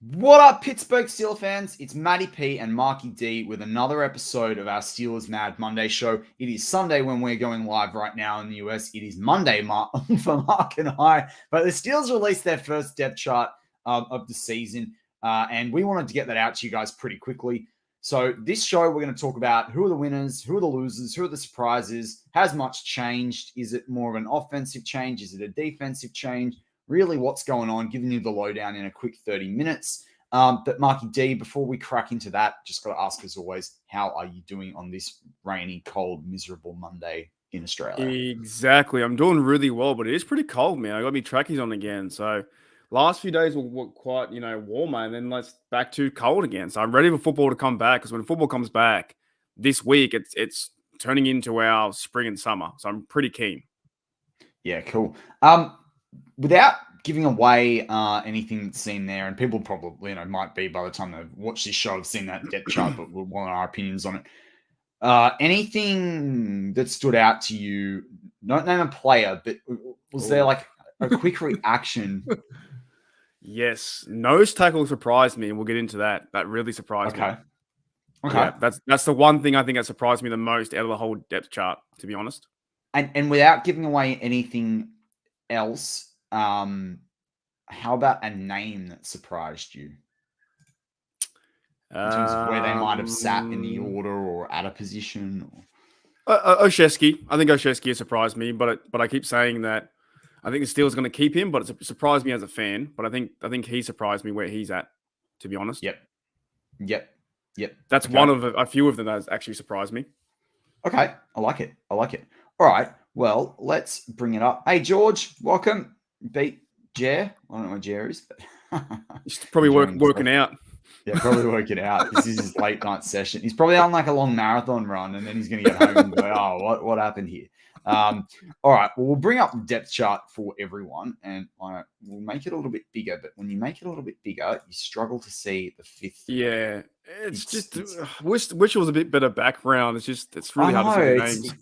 What up, Pittsburgh Steelers fans? It's Matty P and Marky D with another episode of our Steelers Mad Monday show. It is Sunday when we're going live right now in the US. It is Monday for Mark and I. But the Steelers released their first depth chart of the season, and we wanted to get that out to you guys pretty quickly. So this show, we're going to talk about who are the winners, who are the losers, who are the surprises, has much changed? Is it more of an offensive change? Is it a defensive change? Really what's going on, giving you the lowdown in a quick 30 minutes. But Marky D, before we crack into that, just got to ask as always, how are you doing on this rainy, cold, miserable Monday in Australia? Exactly. I'm doing really well, but it is pretty cold, man. I got my trackies on again. So last few days were quite, warmer, and then let's back to cold again. So I'm ready for football to come back, because when football comes back this week, it's turning into our spring and summer. So I'm pretty keen. Yeah, cool. Without giving away anything that's seen there, and people probably might be by the time they've watched this show have seen that depth chart, but we want our opinions on it. Anything that stood out to you? Not name a player, but was there like a quick reaction? Yes, nose tackle surprised me, and we'll get into that. That really surprised me. Okay. Yeah, that's the one thing I think that surprised me the most out of the whole depth chart, to be honest. And without giving away anything else, how about a name that surprised you in terms of where they might have sat in the order or at a position? Olszewski. I think Olszewski surprised me, but I keep saying that I think the Steelers going to keep him, but it surprised me as a fan. But I think he surprised me where he's at, to be honest. Yep. That's okay. One of a few of them that has actually surprised me. Okay, I like it. All right, well, let's bring it up. Hey, George, welcome. Beat Jer. I don't know what Jer is, but he's probably working out. Yeah, probably working out. This is his late night session. He's probably on like a long marathon run, and then he's going to get home and go, "Oh, what happened here?" All right. Well, we'll bring up the depth chart for everyone, and we'll make it a little bit bigger. But when you make it a little bit bigger, you struggle to see the fifth. Yeah, wish it was a bit better background. It's really hard to see the names.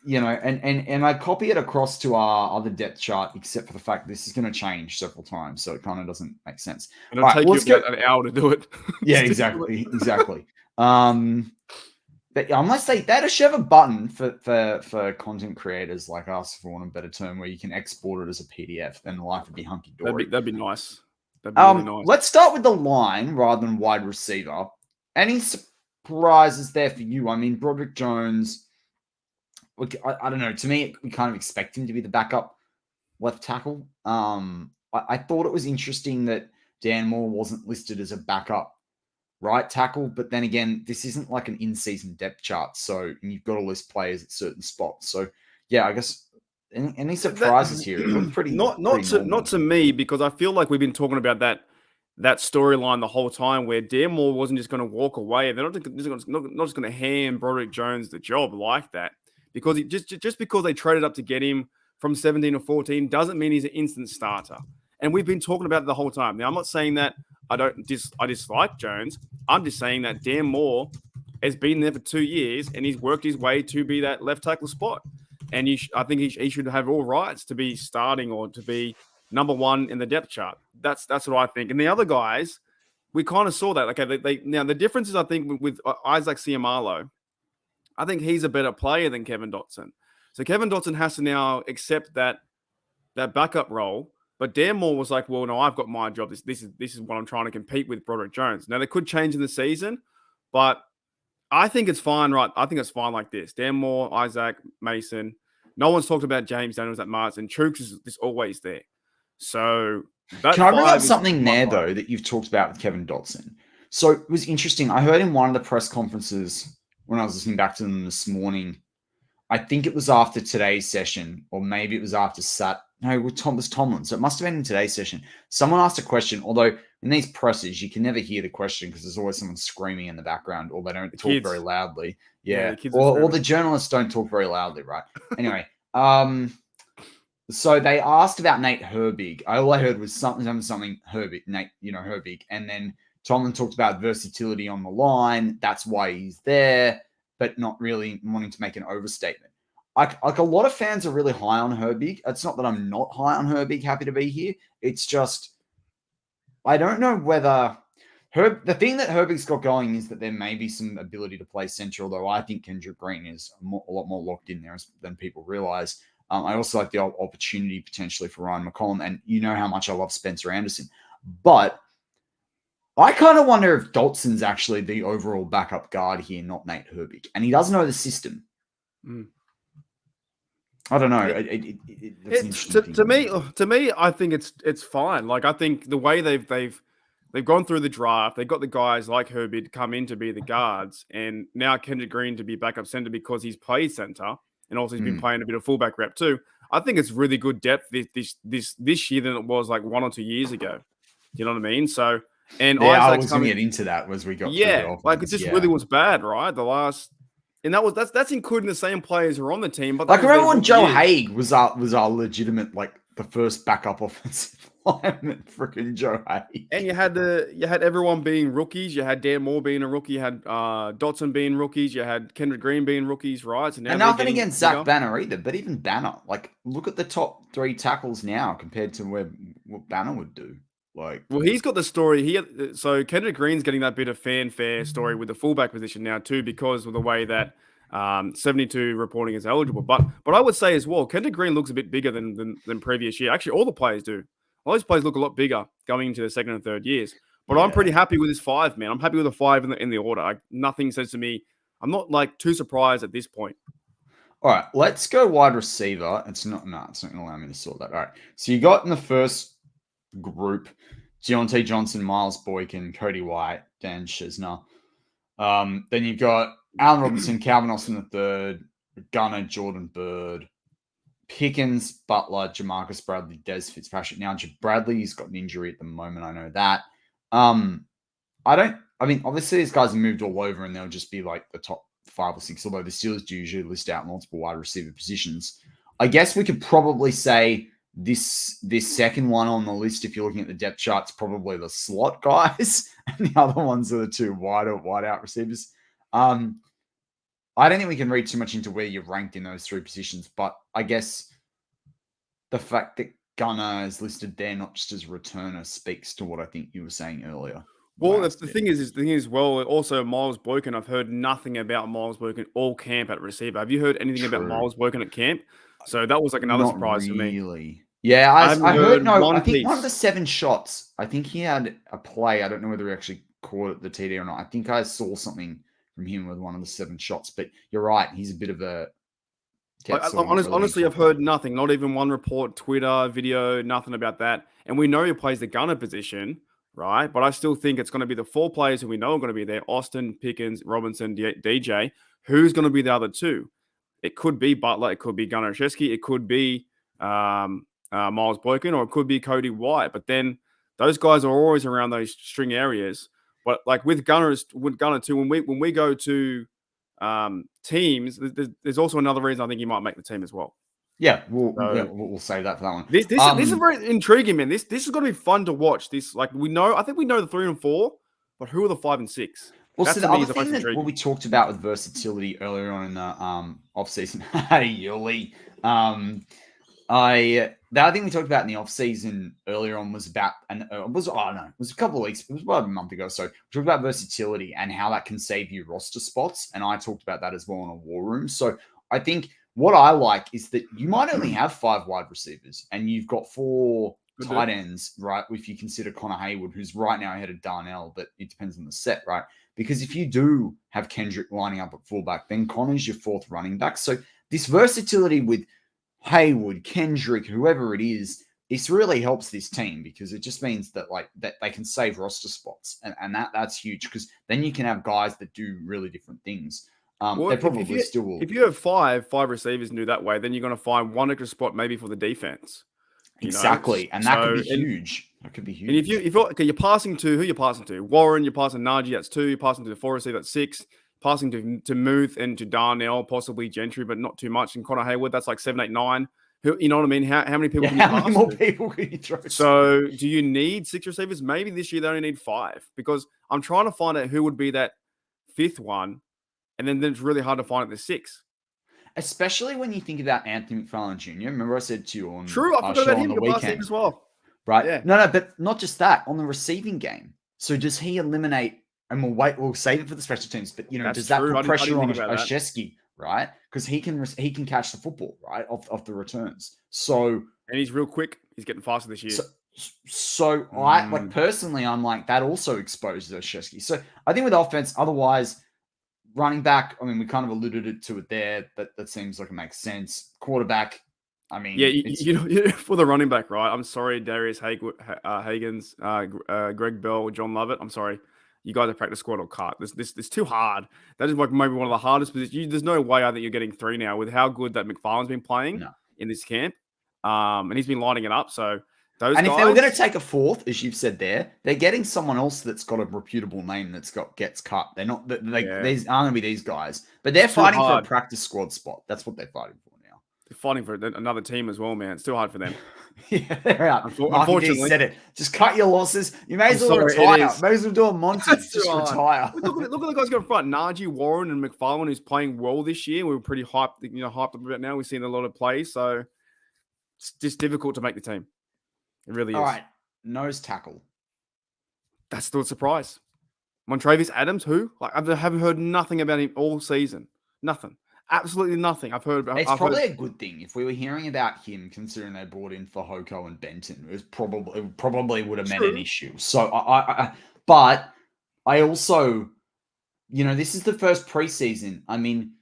And I copy it across to our other depth chart, except for the fact this is going to change several times, so it kind of doesn't make sense. It'll take you about an hour to do it. Yeah, exactly. But unless they should have a button for content creators like us, for want of a better term, where you can export it as a PDF, then life would be hunky dory. That'd be nice. That'd be really nice. Let's start with the line rather than wide receiver. Any surprises there for you? I mean, Broderick Jones. I don't know. To me, we kind of expect him to be the backup left tackle. I thought it was interesting that Dan Moore wasn't listed as a backup right tackle, but then again, this isn't like an in-season depth chart, so you've got to list players at certain spots. So, yeah, I guess any surprises here? It looked pretty not to me, because I feel like we've been talking about that storyline the whole time, where Dan Moore wasn't just going to walk away. They're not just going to hand Broderick Jones the job like that. Because just because they traded up to get him from 17 or 14 doesn't mean he's an instant starter. And we've been talking about it the whole time. Now, I'm not saying that I dislike Jones. I'm just saying that Dan Moore has been there for 2 years, and he's worked his way to be that left tackle spot. And I think he should have all rights to be starting or to be number one in the depth chart. That's what I think. And the other guys, we kind of saw that. Okay, now the difference is, I think, with Isaac Seumalo, I think he's a better player than Kevin Dotson. So Kevin Dotson has to now accept that backup role. But Dan Moore was like, well, no, I've got my job. This is what I'm trying to compete with Broderick Jones. Now, they could change in the season, but I think it's fine, right? I think it's fine like this. Dan Moore, Isaac, Mason. No one's talked about James Daniels at Martin. Troops is always there. So can I bring up something there, though, that you've talked about with Kevin Dotson? So it was interesting. I heard in one of the press conferences when I was listening back to them this morning, I think it was after today's session, or maybe it was after it was Tomlin. So it must have been in today's session. Someone asked a question, although in these presses, you can never hear the question because there's always someone screaming in the background, or they don't talk very loudly. Yeah. Or the journalists don't talk very loudly, right? Anyway, so they asked about Nate Herbig. All I heard was something Herbig, Nate, Herbig. And then Tomlin talked about versatility on the line. That's why he's there, but not really wanting to make an overstatement. Like a lot of fans are really high on Herbig. It's not that I'm not high on Herbig, happy to be here. It's just, I don't know whether The thing that Herbig's got going is that there may be some ability to play center, although I think Kendrick Green is a lot more locked in there than people realize. I also like the opportunity potentially for Ryan McCollum, and you know how much I love Spencer Anderson. But I kind of wonder if Dalton's actually the overall backup guard here, not Nate Herbig, and he does know the system. I don't know. To me, I think it's fine. Like I think the way they've gone through the draft, they've got the guys like Herbig to come in to be the guards, and now Kendrick Green to be backup center because he's played center, and also he's been playing a bit of fullback rep too. I think it's really good depth this year than it was like 1 or 2 years ago. You know what I mean? So, and I was going to get into that as we got through the offense. Like it just really was bad, right? And that's including the same players who are on the team. But like remember when Joe Haig was our legitimate, like the first backup offensive lineman, freaking Joe Haig. And you had everyone being rookies. You had Dan Moore being a rookie. You had Dotson being rookies. You had Kendrick Green being rookies, right? So now and nothing against Zach Banner either, but even Banner, like look at the top 3 tackles now compared to what Banner would do. Like, well, he's got the story. So Kendrick Green's getting that bit of fanfare story with the fullback position now too, because of the way that 72 reporting is eligible. But I would say as well, Kendrick Green looks a bit bigger than previous year. Actually, all the players do. All these players look a lot bigger going into the second and third years. But I'm pretty happy with this 5, man. I'm happy with the 5 in the order. Nothing says to me. I'm not like too surprised at this point. All right, let's go wide receiver. It's not going to allow me to sort that. All right, so you got in the first group Deontay Johnson, Miles Boykin, Cody White, Dan Chesner. Then you've got Allen Robinson, Calvin Austin III, Gunner, Jordan Bird, Pickens, Butler, Jamarcus Bradley, Des Fitzpatrick. Now, Bradley's got an injury at the moment. I know that. Obviously, these guys have moved all over and they'll just be like the top 5 or 6, although the Steelers do usually list out multiple wide receiver positions. I guess we could probably say this second one on the list, if you're looking at the depth charts, probably the slot guys, and the other ones are the 2 wide out receivers. I don't think we can read too much into where you're ranked in those 3 positions, but I guess the fact that Gunner is listed there, not just as returner, speaks to what I think you were saying earlier. Well, the thing is, also Miles Boykin. I've heard nothing about Miles Boykin all camp at receiver. Have you heard anything about Miles Boykin at camp? So that was like another surprise for me. Yeah, I heard no. I think one of the 7 shots, I think he had a play. I don't know whether he actually caught it the TD or not. I think I saw something from him with one of the 7 shots. But you're right, he's a bit of a. Honestly, I've heard nothing. Not even one report, Twitter, video, nothing about that. And we know he plays the gunner position, right? But I still think it's going to be the 4 players who we know are going to be there: Austin, Pickens, Robinson, DJ. Who's going to be the other 2? It could be Butler. It could be Gunnar Olszewski. It could be Miles Boykin, or it could be Cody White. But then those guys are always around those string areas. But like with Gunner too, when we go to teams, there's also another reason I think he might make the team as well. Yeah, we'll save that for that one. This is very intriguing, man. This is going to be fun to watch. I think we know the 3 and 4, but who are the 5 and 6? Well, so the other thing that what we talked about with versatility earlier on in the offseason, hey, Yuli. The other thing we talked about in the offseason earlier on was about, it was a couple of weeks, it was about a month ago. So we talked about versatility and how that can save you roster spots. And I talked about that as well in a war room. So I think what I like is that you might only have 5 wide receivers and you've got 4 tight ends, right? If you consider Connor Haywood, who's right now ahead of Darnell, but it depends on the set, right? Because if you do have Kendrick lining up at fullback, then Connor's your 4th running back. So this versatility with Haywood, Kendrick, whoever it is, this really helps this team because it just means that that they can save roster spots, and that's huge because then you can have guys that do really different things. They probably still will. If you have five receivers and do that way, then you're going to find one extra spot maybe for the defense. Exactly, and that could be huge. That could be huge. And if you're passing to who you're passing to, Warren, you're passing Najee, that's 2. You're passing to the 4 receiver, that's 6. Passing to Muth and to Darnell, possibly Gentry, but not too much. And Connor Haywood, that's like 7, 8, 9. Who, you know what I mean? How many people can you pass? How many more people can you throw? So do you need 6 receivers? Maybe this year they only need 5 because I'm trying to find out who would be that 5th one. And then it's really hard to find at the 6. Especially when you think about Anthony McFarland Jr. Remember I said to you on True, I forgot about him the weekend as well. Right? Yeah. No, but not just that. On the receiving game, So does he eliminate? And we'll save it for the special teams. But That's does that true. put I didn't pressure on think about that. Oshesky, right? Because he can catch the football, right, off the returns. So And he's real quick. He's getting faster this year. So I personally, I'm like that also exposes Oshesky. So I think with offense, otherwise running back, I mean, we kind of alluded to it there. That seems like it makes sense. Quarterback, I mean, yeah, for the running back, right? I'm sorry, Darius Hagens, Greg Bell, John Lovett. I'm sorry, you guys are practice squad or cut. This too hard. That is like maybe one of the hardest positions. There's no way I think you're getting 3 now with how good that McFarland's been playing in this camp, and he's been lining it up. So those and guys, if they were going to take a fourth, as you've said there, they're getting someone else that's got a reputable name gets cut. They're not. These aren't going to be these guys, but they're fighting for a practice squad spot. That's what they're fighting for now. They're fighting for another team as well, man. It's too hard for them. Yeah, they're out. Unfortunately, said it. Just cut your losses. You may as well retire. May as well do a montage. Just retire. Look at the guys going front. Najee, Warren, and McFarland, who's playing well this year. We were pretty hyped up about now. We've seen a lot of plays, so it's just difficult to make the team. It really is. All right, nose tackle. That's still a surprise. Montravius Adams, who? Like I haven't heard nothing about him all season. Nothing. Absolutely nothing. I've heard. It's probably a good thing if we were hearing about him, considering they brought in Fehoko and Benton. It probably would have meant an issue. So but I also, this is the first preseason. I mean,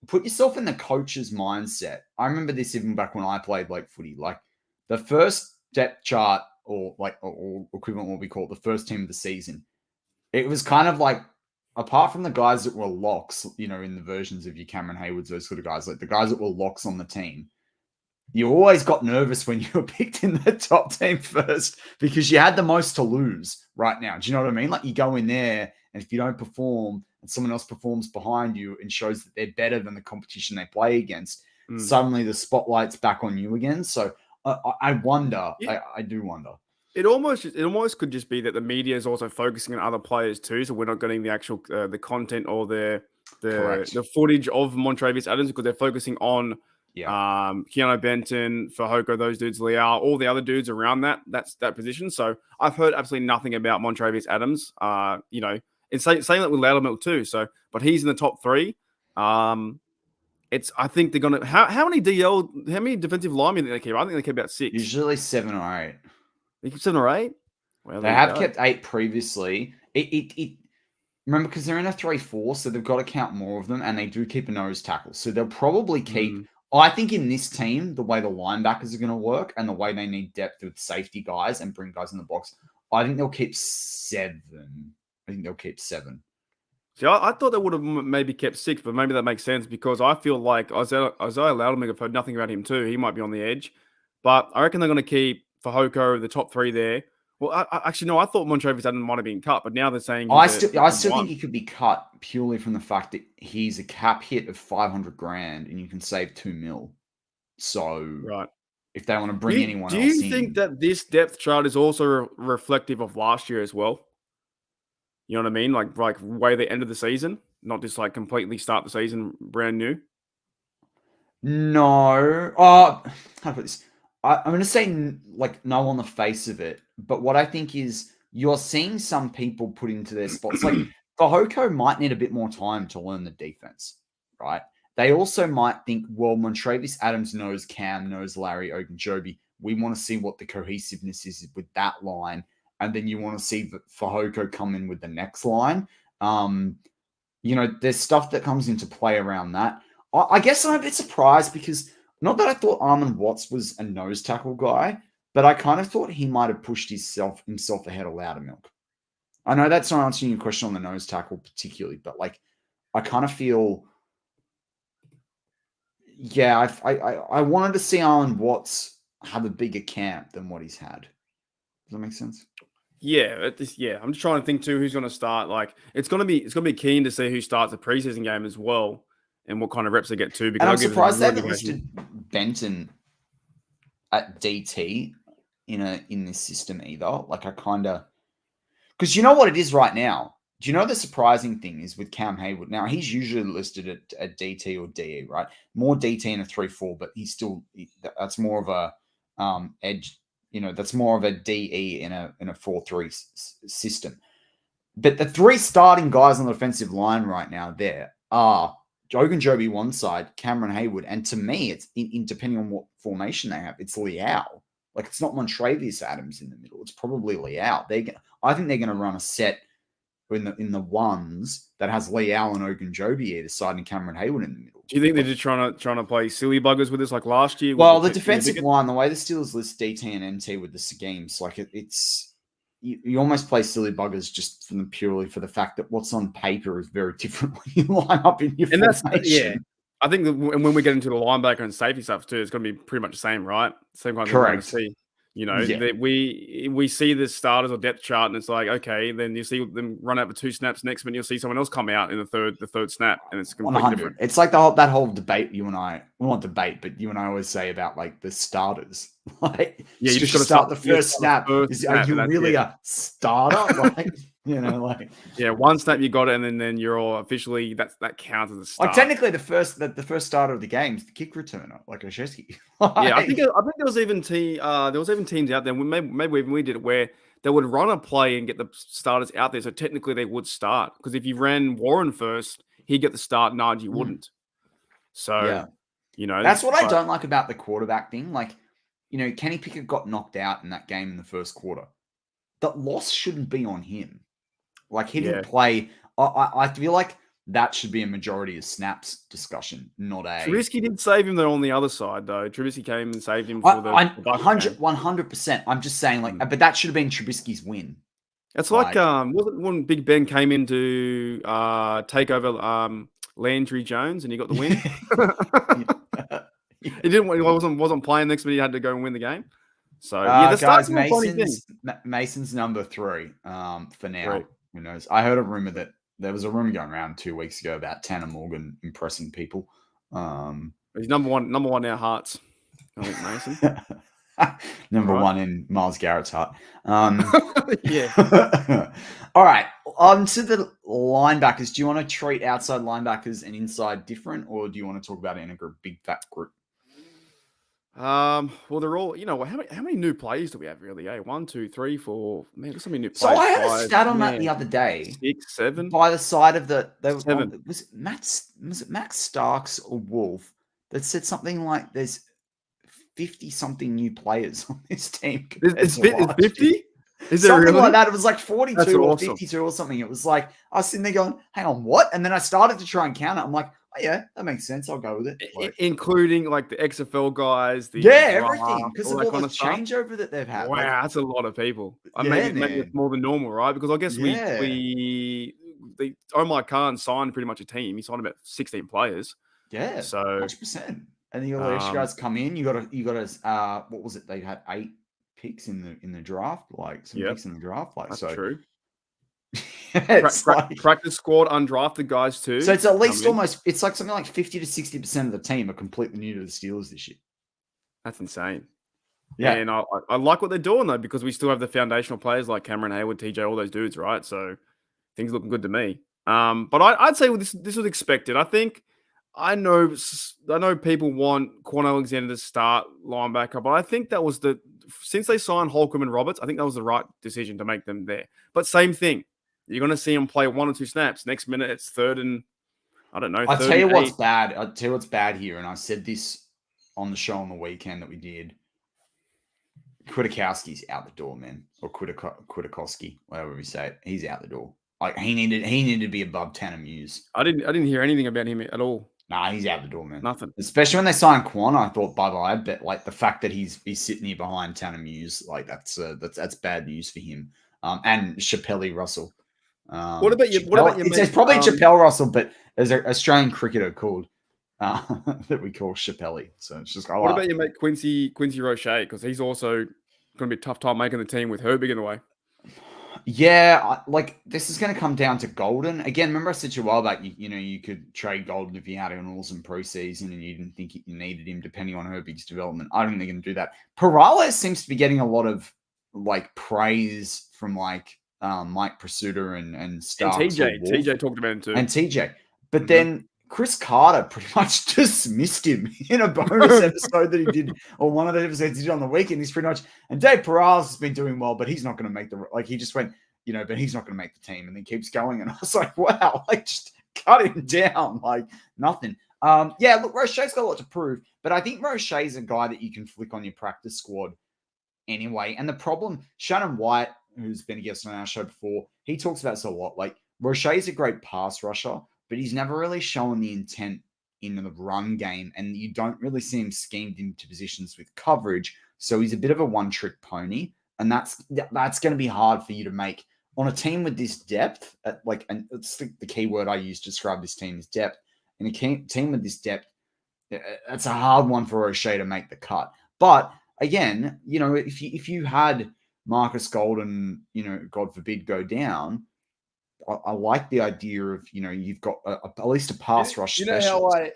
put yourself in the coach's mindset. I remember this even back when I played like footy. Like the first depth chart, or equivalent what we call it, the first team of the season. It was kind of like, apart from the guys that were locks, in the versions of your Cameron Haywoods, those sort of guys, like the guys that were locks on the team, you always got nervous when you were picked in the top team first because you had the most to lose right now. Do you know what I mean? Like you go in there and if you don't perform and someone else performs behind you and shows that they're better than the competition they play against, suddenly the spotlight's back on you again. So I wonder, I do wonder. It almost could just be that the media is also focusing on other players too, so we're not getting the actual the content or the footage of Montravius Adams because they're focusing on Keanu Benton, Fehoko, those dudes, Leal, all the other dudes around that position. So I've heard absolutely nothing about Montravius Adams. And saying that with Loudermilk too. So, but he's in the top 3. I think they're gonna how many defensive linemen do they keep? I think they keep about 6. Usually 7 or 8. They keep 7 or 8? Well, they have kept 8 previously. Remember, because they're in a 3-4, so they've got to count more of them, and they do keep a nose tackle. So they'll probably keep. I think in this team, the way the linebackers are going to work and the way they need depth with safety guys and bring guys in the box, I think they'll keep 7. See, I thought they would have maybe kept 6, but maybe that makes sense because I feel like Isaiah Loudermilk, I've heard nothing about him too. He might be on the edge, but I reckon they're going to keep Fehoko, the top 3 there. Well, actually, no, I thought Montravius Adams might have been cut, but now they're saying I still think he could be cut purely from the fact that he's a cap hit of $500,000 and you can save $2 million. So, if they want to bring anyone else in, do you think that this depth chart is also reflective of last year as well? You know what I mean? Like way they ended the season, not just like completely start the season brand new. No, how to put this? I'm going to say like no on the face of it, but what I think is you're seeing some people put into their spots. Like Fehoko might need a bit more time to learn the defense, right? They also might think, well, Montravius Adams knows Cam, knows Larry Ogunjobi. We want to see what the cohesiveness is with that line. And then you want to see Fehoko come in with the next line. There's stuff that comes into play around that. I guess I'm a bit surprised because not that I thought Armand Watts was a nose tackle guy, but I kind of thought he might have pushed himself ahead of Loudermilk. I know that's not answering your question on the nose tackle particularly, but like I kind of feel, I wanted to see Armand Watts have a bigger camp than what he's had. Does that make sense? Yeah, I'm just trying to think too who's going to start. Like it's going to be keen to see who starts the preseason game as well and what kind of reps they get to. Because and I'm surprised they haven't listed Benton at DT in this system either. Like I kind of, because you know what it is right now. Do you know the surprising thing is with Cam Hayward? Now he's usually listed at DT or DE, right? More DT in a 3-4, but that's more of a edge. That's more of a DE in a 4-3 system. But the three starting guys on the offensive line right now there are Ogunjobi one side, Cameron Hayward, and to me, it's in depending on what formation they have, it's Liao. Like it's not Montrevious Adams in the middle; it's probably Liao. I think they're going to run a set in the ones that has Liao and Ogunjobi either side and Cameron Hayward in the middle. Do you think they're just trying to play silly buggers with us like last year? Well, the defensive line, the way the Steelers list DT and MT with the schemes, like it's you almost play silly buggers just purely for the fact that what's on paper is very different when you line up in your formation. I think that when we get into the linebacker and safety stuff too, it's going to be pretty much the same, right? Same kind of thing we're going to see. You know, that we see the starters or depth chart, and it's like, okay, then you see them run out for 2 snaps. Next minute, you'll see someone else come out in the third snap, and it's completely different. It's like that whole debate you and I, well, not debate, but you and I always say about like the starters. Like, you just got to start the first snap. Are you really a starter? Like, you know, like one snap you got it, and then you're all officially that counts as a start. Like technically, the first starter of the game is the kick returner, like Oshesky. I think there was even teams out there. Maybe even we did it where they would run a play and get the starters out there. So technically, they would start because if you ran Warren first, he'd get the start. Najee wouldn't. So you know, that's what I don't like about the quarterback thing. Like, you know, Kenny Pickett got knocked out in that game in the first quarter. That loss shouldn't be on him. Like he didn't play. I feel like that should be a majority of snaps discussion, not a. Trubisky did save him though on the other side though. Trubisky came and saved him for the 100%. I'm just saying like, but that should have been Trubisky's win. It's like wasn't when Big Ben came in to take over Landry Jones and he got the win. He wasn't playing next minute. He had to go and win the game. So guys, Mason's number 3 for now. Right. Who knows? I heard a rumor that there was a rumor going around 2 weeks ago about Tanner Morgan impressing people. He's number one in our hearts. I think Mason. Number 1 in Myles Garrett's heart. Yeah. All right. On to the linebackers. Do you want to treat outside linebackers and inside different, or do you want to talk about it in a big fat group? Well, they're all, you know, how many new players do we have really? 1, 2, 3, 4. Man, there's so many new players. So I had a stat on that the other day. 6, 7. By the side of the 7. Was it Max Starks or Wolf that said something like there's 50 something new players on this team? It's 50? Is there something really? like that? It was like 42 or 52 or something. It was like I was sitting there going, "Hang on, what?" And then I started to try and count it. I'm like, "Oh yeah, that makes sense. I'll go with it." Like, including like the XFL guys, everything because of all the changeover that they've had. Wow, that's a lot of people. Maybe it's more than normal, right? Because I guess Omar Khan signed pretty much a team. He signed about 16 players. Yeah, so 100%. And then you got extra guys come in. You got a what was it? They had 8 picks in the draft, like some picks in the draft, like that's so. True. Like, practice squad, undrafted guys too. So it's at least almost. It's like something like 50 to 60% of the team are completely new to the Steelers this year. That's insane. Yeah, and I like what they're doing though because we still have the foundational players like Cameron Hayward, TJ, all those dudes, right? So things looking good to me. But I'd say this was expected. I know people want Quan Alexander to start linebacker, but I think that was since they signed Holcomb and Roberts, I think that was the right decision to make them there. But same thing. You're going to see them play 1 or 2 snaps. Next minute, it's 3rd and, I don't know. I'll tell you what's bad. I'll tell you what's bad here, and I said this on the show on the weekend that we did. Kwiatkowski's out the door, man. Or Kwiatkowski, whatever we say it. He's out the door. Like he needed to be above Tanner Muse. I didn't hear anything about him at all. Nah, he's out the door, man. Nothing. Especially when they signed Quan, I thought bye-bye. But like the fact that he's sitting here behind Tanner Muse, like that's bad news for him. And Chappelle Russell. What about you? It's probably Chappelle Russell, but there's an Australian cricketer called that we call Chappelle. So it's just what about your mate Quincy Roche? Because he's also going to be a tough time making the team with Herbig in the way. Yeah, like this is going to come down to Golden again. Remember, I said to you a while back, you could trade Golden if you had an awesome preseason and you didn't think you needed him, depending on Herbig's development. I don't think they're going to do that. Perales seems to be getting a lot of like praise from like Mike Pursuta and Starks and TJ talked about him too, and TJ. But then Chris Carter pretty much dismissed him in a bonus episode that he did, or one of the episodes he did on the weekend. He's pretty much, and Dave Perales has been doing well, but he's not going to make he just went, but he's not going to make the team, and then keeps going. And I was like, wow, like just cut him down, like nothing. Yeah, look, Roche's got a lot to prove, but I think Roche's a guy that you can flick on your practice squad anyway. And the problem, Shannon White, who's been a guest on our show before, he talks about this a lot. Like, Roche's a great pass rusher, but he's never really shown the intent in the run game, and you don't really see him schemed into positions with coverage. So he's a bit of a one-trick pony, and that's going to be hard for you to make on a team with this depth. And it's the key word I use to describe this team is depth. In a team with this depth, it's a hard one for Roche to make the cut. But again, if you had Marcus Golden, God forbid, go down, I like the idea of, you've got at least a pass rush specialist. How I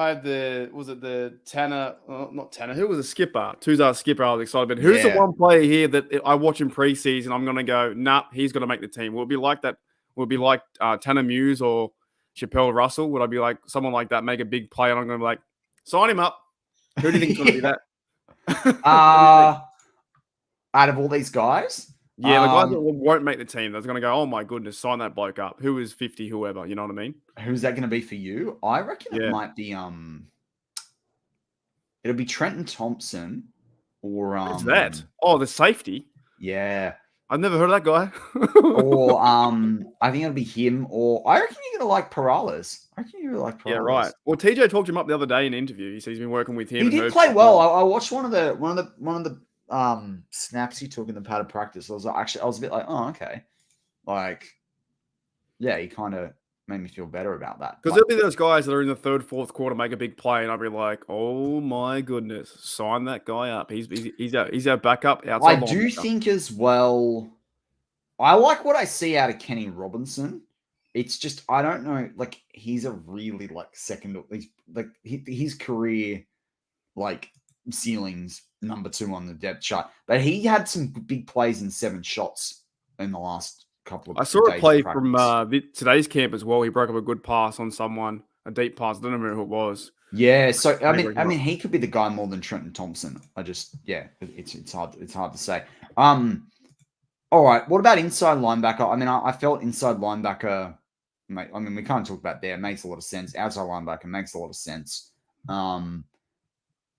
had the Tanner, not Tanner, who was a skipper, Tuzar skipper, I was excited about. Who's the one player here that I watch in preseason, I'm going to go, nah, he's going to make the team? Will it be like that? Will it be like Tanner Muse or Chappelle Russell? Would I be like someone like that, make a big play, and I'm going to be like, sign him up? Who do you think is going to be that? Out of all these guys? Yeah, the guys that won't make the team, that's going to go, oh my goodness, sign that bloke up. Who is 50, whoever, you know what I mean? Who's that going to be for you? I reckon it might be, it'll be Trenton Thompson or... Who's that? Oh, the safety? Yeah. I've never heard of that guy. Or I think it'll be him, or I reckon you're going to like Perales. Yeah, right. Well, TJ talked him up the other day in an interview. He said he's been working with him. He did play well. I watched one of the snaps he took in the padded practice. I was a bit like, oh, okay. Like, yeah, he kind of made me feel better about that. Because there'll be those guys that are in the third, fourth quarter, make a big play, and I'll be like, oh my goodness, sign that guy up. He's our backup. I do think as well, I like what I see out of Kenny Robinson. It's just, I don't know, like, he's a really, like, his career, like, ceilings number 2 on the depth chart. But he had some big plays in 7 shots in the last couple of days. I saw a play from today's camp as well. He broke up a good pass on someone, a deep pass. I don't remember who it was. Yeah, so I mean, he could be the guy more than Trenton Thompson. It's hard to say. All right, what about inside linebacker? I mean, I felt inside linebacker. I mean, we can't talk about there. It makes a lot of sense. Outside linebacker makes a lot of sense.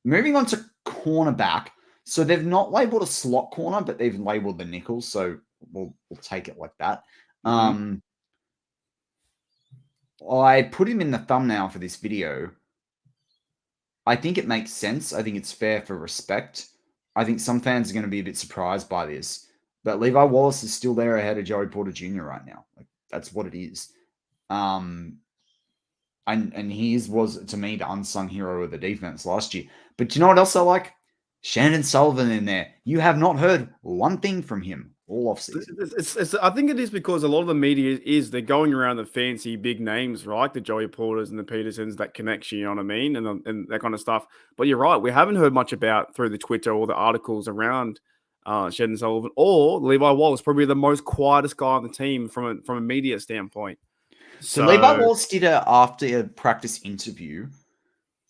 Moving on to cornerback. So they've not labeled a slot corner, but they've labeled the nickel. So we'll take it like that. I put him in the thumbnail for this video. I think it makes sense. I think it's fair for respect. I think some fans are going to be a bit surprised by this. But Levi Wallace is still there ahead of Joey Porter Jr. right now. Like, that's what it is. And he was, to me, the unsung hero of the defense last year. But do you know what else I like? Shandon Sullivan in there. You have not heard one thing from him all offseason. I think it is because a lot of the media they're going around the fancy big names, right? The Joey Porters and the Petersons, that connection, you know what I mean? And that kind of stuff. But you're right. We haven't heard much about through the Twitter or the articles around Shandon Sullivan or Levi Wallace, probably the most quietest guy on the team from a media standpoint. So Levi Wallace did after a practice interview,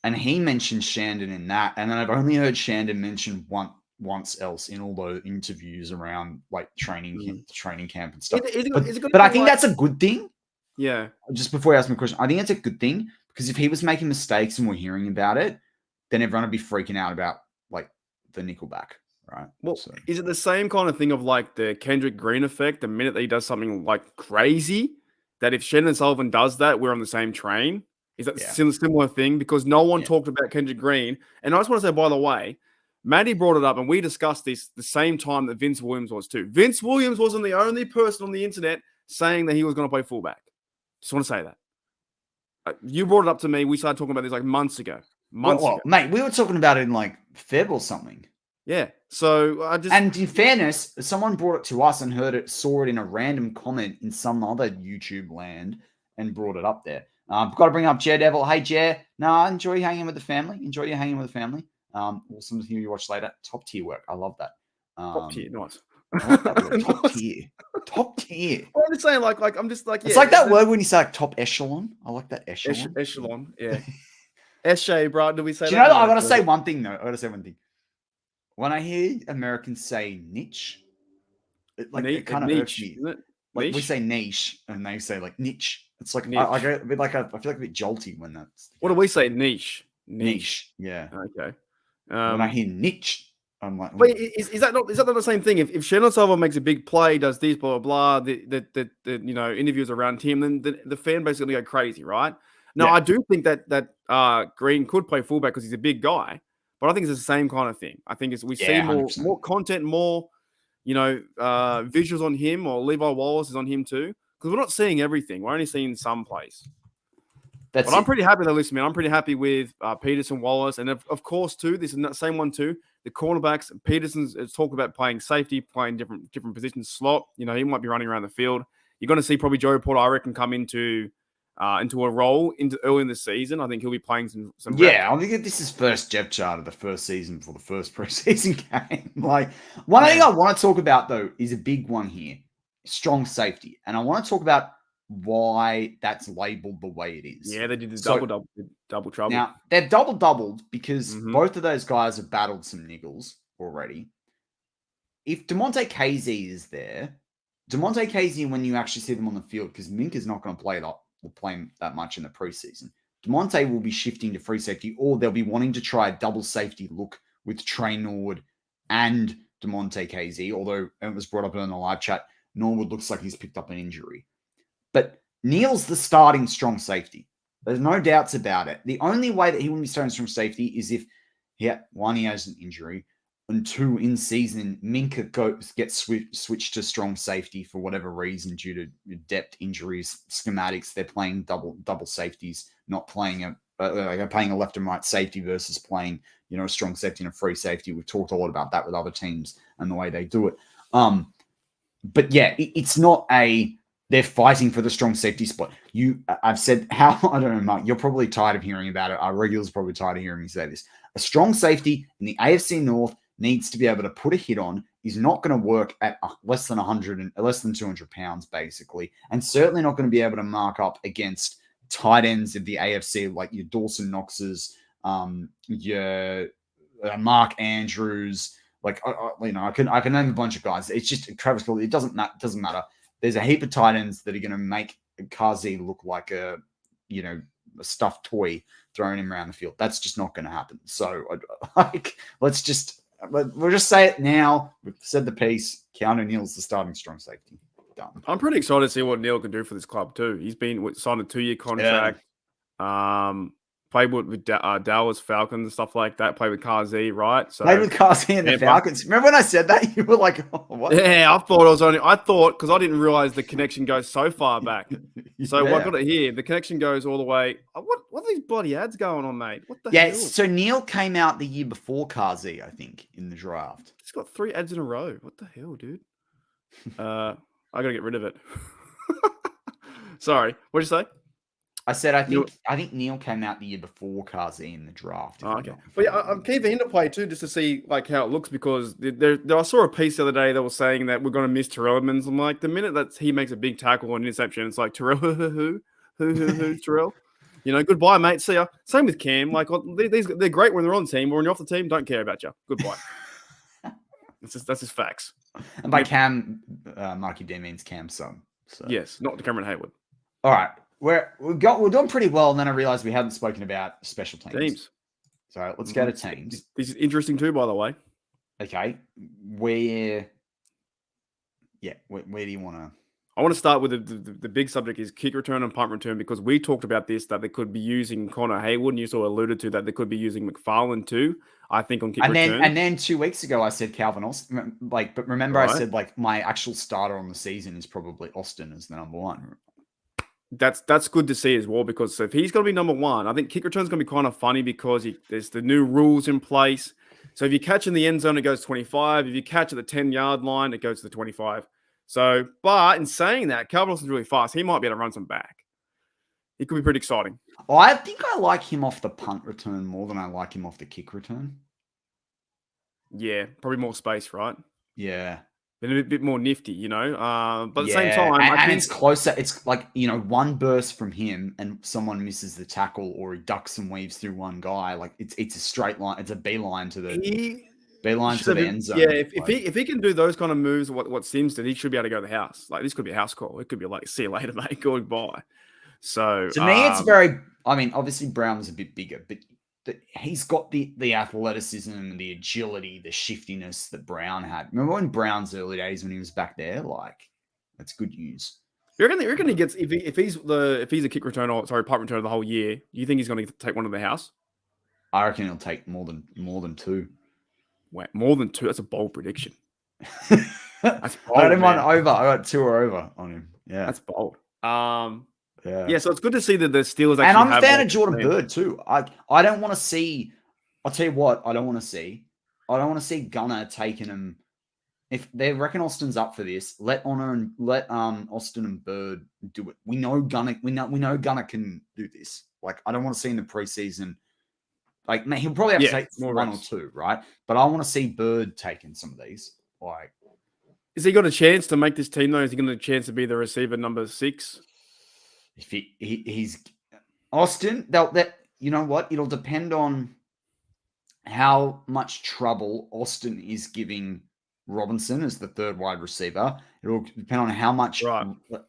and he mentioned Shandon in that. And then I've only heard Shandon mention once else in all the interviews around like training camp and stuff. But I think that's a good thing. Yeah. Just before you ask me a question, I think it's a good thing because if he was making mistakes and we're hearing about it, then everyone would be freaking out about like the nickelback, right? Well, is it the same kind of thing of like the Kendrick Green effect? The minute that he does something like crazy, that if Shandon Sullivan does that, we're on the same train? Is that a similar thing? Because no one talked about Kendrick Green. And I just want to say, by the way, Matty brought it up, and we discussed this the same time that Vince Williams was too. Vince Williams wasn't the only person on the internet saying that he was going to play fullback. Just want to say that. You brought it up to me. We started talking about this like months ago. Mate, we were talking about it in like Feb or something. Yeah. So And in fairness, someone brought it to us and saw it in a random comment in some other YouTube land and brought it up there. I've got to bring up Jer Devil. Hey, Jer. No, enjoy hanging with the family. Enjoy your hanging with the family. Awesome to hear you watch later. Top tier work. I love that. Top tier, nice. Top tier. Top tier. Well, I'm just saying, like, I'm just like, it's like that word when you say like top echelon. I like that echelon. Echelon, yeah. Esche, bro. Do we say? Do you know? I gotta say one thing though. When I hear Americans say niche, It kind of irks niche, me. isn't it? Like we Niche? say niche, and they say like niche. It's like I Niche. get a bit like I feel like a bit jolty when that's the What do case. we say? Niche. Niche. Niche, yeah. Okay. When I hear niche, I'm like, But "Ooh." is that not the same thing? If Shannon Salvo makes a big play, does this, blah blah blah, the interviews around him, then the fan base is going to go crazy, right? Now, Yeah. I do think that Green could play fullback because he's a big guy, but I think it's the same kind of thing. I think we see Yeah, more 100%. content, more visuals on him, or Levi Wallace is on him too, because we're not seeing everything. We're only seeing some plays. That's But I'm it. pretty happy though, listen, man. I'm pretty happy with Peterson, Wallace, and of course too. This is the same one too. The cornerbacks. Peterson's talk about playing safety, playing different positions, slot. He might be running around the field. You're going to see probably Joey Porter, I reckon, come into a role early in the season. I think he'll be playing some reps. Yeah, I think this is first depth chart of the first season for the first preseason game. Like one thing I want to talk about though is a big one here: strong safety, and I want to talk about why that's labeled the way it is. Yeah, they did the So, double trouble. now they've doubled because Mhm. both of those guys have battled some niggles already. If DeMonte Casey is there, DeMonte Casey, when you actually see them on the field, because Minka's not going to play that much in the preseason, DeMonte will be shifting to free safety, or they'll be wanting to try a double safety look with Trey Norwood and DeMonte Casey, although it was brought up in the live chat, Norwood looks like he's picked up an injury. But Neal's the starting strong safety. There's no doubts about it. The only way that he wouldn't be starting strong safety is if, one, he has an injury, and two, in season, Minka gets switched to strong safety for whatever reason due to depth injuries, schematics. They're playing double safeties, not playing playing a left and right safety versus playing a strong safety and a free safety. We've talked a lot about that with other teams and the way they do it. But yeah, it's not they're fighting for the strong safety spot. I've said I don't know, Mark, you're probably tired of hearing about it. Our regulars are probably tired of hearing me say this. A strong safety in the AFC North needs to be able to put a hit on. Is not going to work at less than 100 and less than 200 pounds, basically, and certainly not going to be able to mark up against tight ends of the AFC like your Dawson Knoxes, your Mark Andrews. Like I can name a bunch of guys. It's just Travis Kelce. It doesn't matter. There's a heap of tight ends that are going to make Kazi look like a stuffed toy throwing him around the field. That's just not going to happen. So we'll just say it now. We've said the piece. Keanu Neal's the starting strong safety. Done. I'm pretty excited to see what Neal can do for this club too. He's been signed a 2-year contract. Yeah. Played with Dallas Falcons and stuff like that. Played with Kazi, right? So, played with Kazi and the Falcons. Remember when I said that? You were like, oh, what? Yeah, I thought because I didn't realize the connection goes so far back. So I got it here. The connection goes all the way. What are these bloody ads going on, mate? What the hell? Yeah, so Neal came out the year before Kazi, I think, in the draft. He's got 3 ads in a row. What the hell, dude? I got to get rid of it. Sorry. What'd you say? I said I think Neal came out the year before Kazi in the draft. Oh, okay. But yeah, I'm keen for him to play too, just to see like how it looks, because I saw a piece the other day that was saying that we're going to miss Terrell Edmonds. I'm like, the minute that he makes a big tackle or an interception, it's like, Terrell, who, Terrell? Goodbye, mate. See ya. Same with Cam. Like, they're great when they're on the team, but when you're off the team, don't care about you. Goodbye. That's just facts. And by Cam, Marky D means Cam's son. So. Yes, not Cameron Hayward. All right. We're doing pretty well, and then I realized we hadn't spoken about special teams. So let's go to teams. This is interesting too, by the way. Okay. Where do you want to? I want to start with the big subject is kick return and punt return, because we talked about this, that they could be using Connor Hayward, and you sort of alluded to that they could be using McFarland too, I think, on kick return. And then 2 weeks ago I said Calvin Austin. But remember, right. I said my actual starter on the season is probably Austin as the number one. That's good to see as well, because if he's going to be number one, I think kick return's going to be kind of funny, because there's the new rules in place. So if you catch in the end zone, it goes 25. If you catch at the 10-yard line, it goes to the 25. So, but in saying that, Calvin Austin's really fast. He might be able to run some back. He could be pretty exciting. I think I like him off the punt return more than I like him off the kick return. Yeah, probably more space, right? Yeah. Been a bit more nifty, but at the same time, I think it's closer. It's like, one burst from him and someone misses the tackle, or he ducks and weaves through one guy. Like it's a straight line. It's a beeline to the. beeline to the end zone. Yeah, if he can do those kind of moves, what Sims did, he should be able to go to the house. Like this could be a house call. It could be like, see you later, mate. Goodbye. So to me, it's very. I mean, obviously Brown's a bit bigger, but he's got the athleticism, the agility, the shiftiness that Brown had. Remember when Brown's early days when he was back there? Like, that's good news. You reckon he gets if he's a kick returner, punt returner the whole year? Do you think he's going to take one to the house? I reckon he'll take more than 2. Wait, more than 2? That's a bold prediction. That's bold. I didn't want over. I got 2 or over on him. Yeah, that's bold. Yeah. So it's good to see that the Steelers actually. And I'm a fan of Jordan Bird too. I don't want to see. I'll tell you what. I don't want to see. I don't want to see Gunner taking him. If they reckon Austin's up for this, let Austin and Bird do it. We know Gunner. We know Gunner can do this. Like, I don't want to see in the preseason. Like, man, he'll probably have to take 1 or 2, right? But I want to see Bird taking some of these. Like, has he got a chance to make this team though? Is he got a chance to be the receiver number 6? If he's Austin, you know what? It'll depend on how much trouble Austin is giving Robinson as the 3rd wide receiver. It'll depend on how much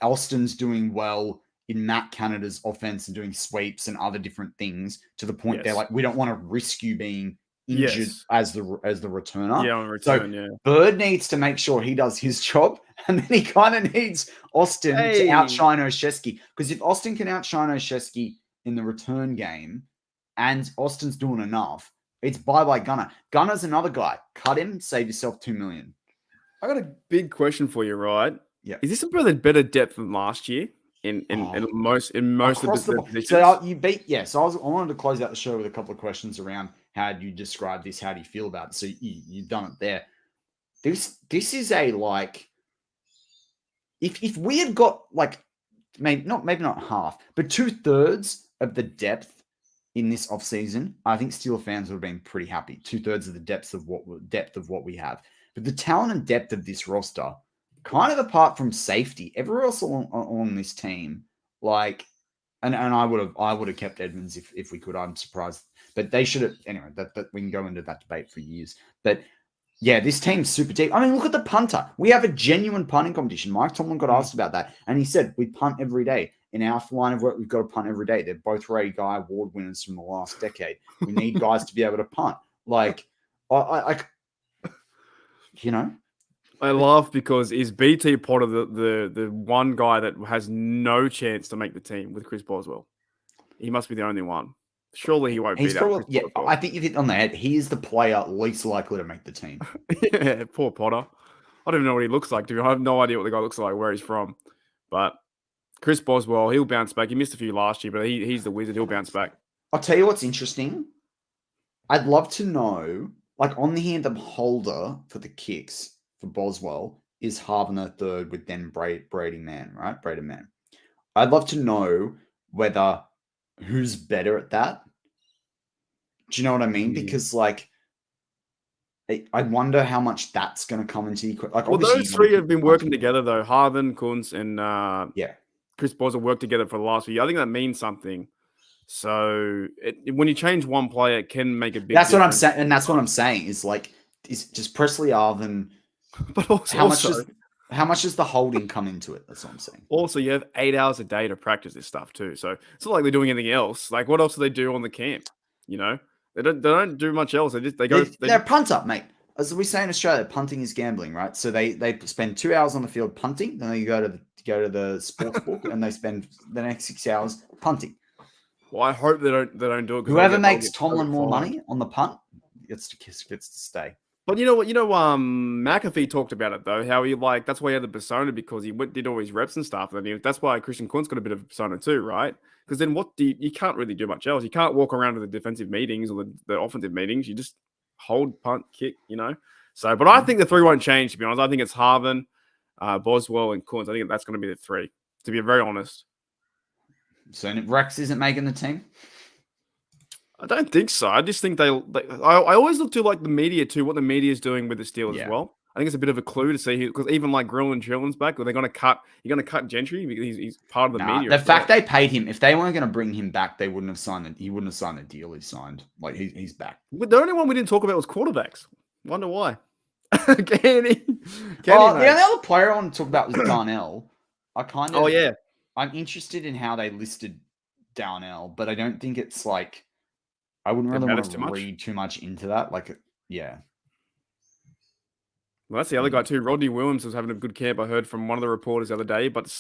Austin's doing well in Matt Canada's offense and doing sweeps and other different things to the point they're like, we don't want to risk you being injured as the returner. Yeah, on return, so Bird needs to make sure he does his job, and then he kind of needs Austin to outshine Olszewski. Because if Austin can outshine Olszewski in the return game, and Austin's doing enough, it's bye-bye Gunner. Gunner's another guy. Cut him, save yourself $2 million. I got a big question for you, right? Yeah. Is this a better depth than last year in most of the positions? So you beat So I wanted to close out the show with a couple of questions around how do you describe this? How do you feel about it? So you've done it there. This is a like, if we had got like maybe not half, but 2/3 of the depth in this offseason, I think Steelers fans would have been pretty happy. 2/3 of the depth of what we have. But the talent and depth of this roster, kind of apart from safety, everywhere else on this team, like, and I would have kept Edmonds if we could. I'm surprised, but they should have. Anyway, that we can go into that debate for years. But yeah, this team's super deep. I mean, look at the punter. We have a genuine punting competition. Mike Tomlin got asked about that, and he said we punt every day. In our line of work, we've got to punt every day. They're both Ray Guy Award winners from the last decade. We need guys to be able to punt. Like, I laugh because is BT Potter the one guy that has no chance to make the team with Chris Boswell? He must be the only one. Surely he won't be that. I think you hit on the head. He is the player least likely to make the team. Yeah, poor Potter. I don't even know what he looks like. I have no idea what the guy looks like, where he's from. But Chris Boswell, he'll bounce back. He missed a few last year, but he's the wizard. He'll bounce back. I'll tell you what's interesting. I'd love to know, like, on the hand holder for the kicks for Boswell is Harvin III with then Brady Mann, right? Brady Mann. I'd love to know who's better at that. Do you know what I mean? Because, like, I wonder how much that's going to come into the like. Well, those 3 have been working together though. Harvin, Kuntz, and Chris Boswell worked together for the last few years. I think that means something. So when you change one player, it can make a big difference. What I'm saying, and that's what I'm saying is like, is just Presley Arvin. But also, how much does the holding come into it? That's what I'm saying. Also, you have 8 hours a day to practice this stuff too. So it's not like they're doing anything else. Like, what else do they do on the camp? You know, they don't do much else. They're a punter, mate. As we say in Australia, punting is gambling, right? So they spend 2 hours on the field punting, then they go to the sports book and they spend the next 6 hours punting. Well, I hope they don't do it. Whoever makes Tomlin more money on the punt gets to stay. But you know what? McAfee talked about it though. How he that's why he had the persona, because he did all his reps and stuff. And that's why Christian Kuntz got a bit of a persona too, right? Because then you can't really do much else. You can't walk around to the defensive meetings or the offensive meetings. You just hold, punt, kick. So, but I think the 3 won't change. To be honest, I think it's Harvin, Boswell, and Kuntz. I think that's going to be the 3. To be very honest. So Rex isn't making the team? I don't think so. I just think I always look to like the media too, what the media is doing with the Steelers as well. I think it's a bit of a clue to see because even like Grill and Chillin's back, are they going to cut? You're going to cut Gentry because he's part of the media. The fact they paid him, if they weren't going to bring him back, they wouldn't have signed it. He wouldn't have signed the deal he signed. Like he's back. But the only one we didn't talk about was quarterbacks. Wonder why. Kenny. The Mate. other player I want to talk about was Darnell. Oh, yeah. I'm interested in how they listed Darnell, but I don't think it's like, I wouldn't really want to read too much into that. Like, yeah. Well, that's the other guy too. Rodney Williams was having a good camp. I heard from one of the reporters the other day. But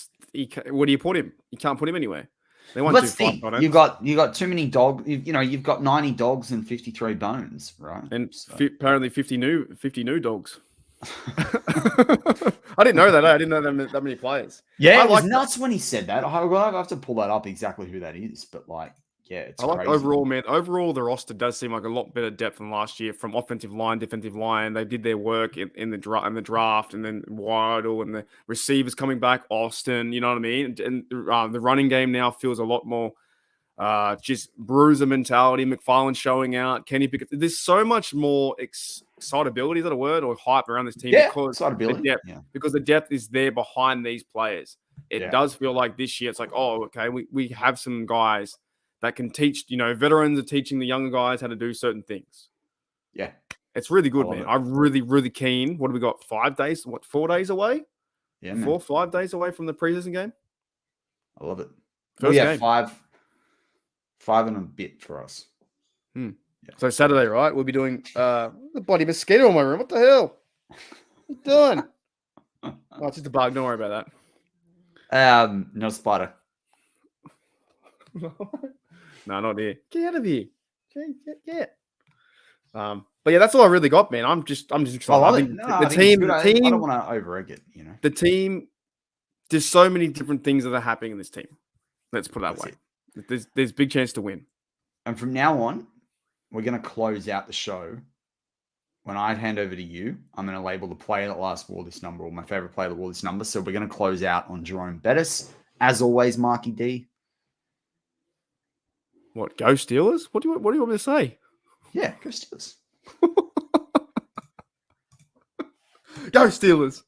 where do you put him? You can't put him anywhere. They won't do 5 tight ends. You got too many dogs. You've got 90 dogs and 53 bones, right? And apparently 50 new dogs. I didn't know that. I didn't know that many players. Yeah, it was nuts when he said that. I have to pull that up exactly who that is, but like, yeah, it's crazy. Overall, man. Overall, the roster does seem like a lot better depth than last year from offensive line, defensive line. They did their work in the draft, and then Waddle and the receivers coming back, Austin. You know what I mean? And the running game now feels a lot more just bruiser mentality. McFarland showing out. Kenny Pickett. There's so much more excitability, is that a word, or hype around this team? Yeah, because excitability. Because the depth is there behind these players. It does feel like this year it's like, oh, okay, we have some guys that can teach, veterans are teaching the younger guys how to do certain things. Yeah. It's really good, man. I'm really, really keen. What have we got? 5 days? 4 days away? Yeah, 5 days away from the preseason game? I love it. First game. 5 and a bit for us. Yeah. So Saturday, right? We'll be doing the bloody mosquito in my room. What the hell? What are you doing? Oh, it's just a bug. Don't worry about that. No spider. No, not here. Get out of here. Get. But yeah, that's all I really got, man. I'm just excited. I think the team. I don't want to over-egg it, The team. There's so many different things that are happening in this team. Let's put it that way. There's big chance to win. And from now on, we're going to close out the show. When I hand over to you, I'm going to label the player that last wore this number, or my favorite player that wore this number. So we're going to close out on Jerome Bettis. As always, Marky D. What, go Steelers? What do you want me to say? Yeah, go Steelers. Go Steelers.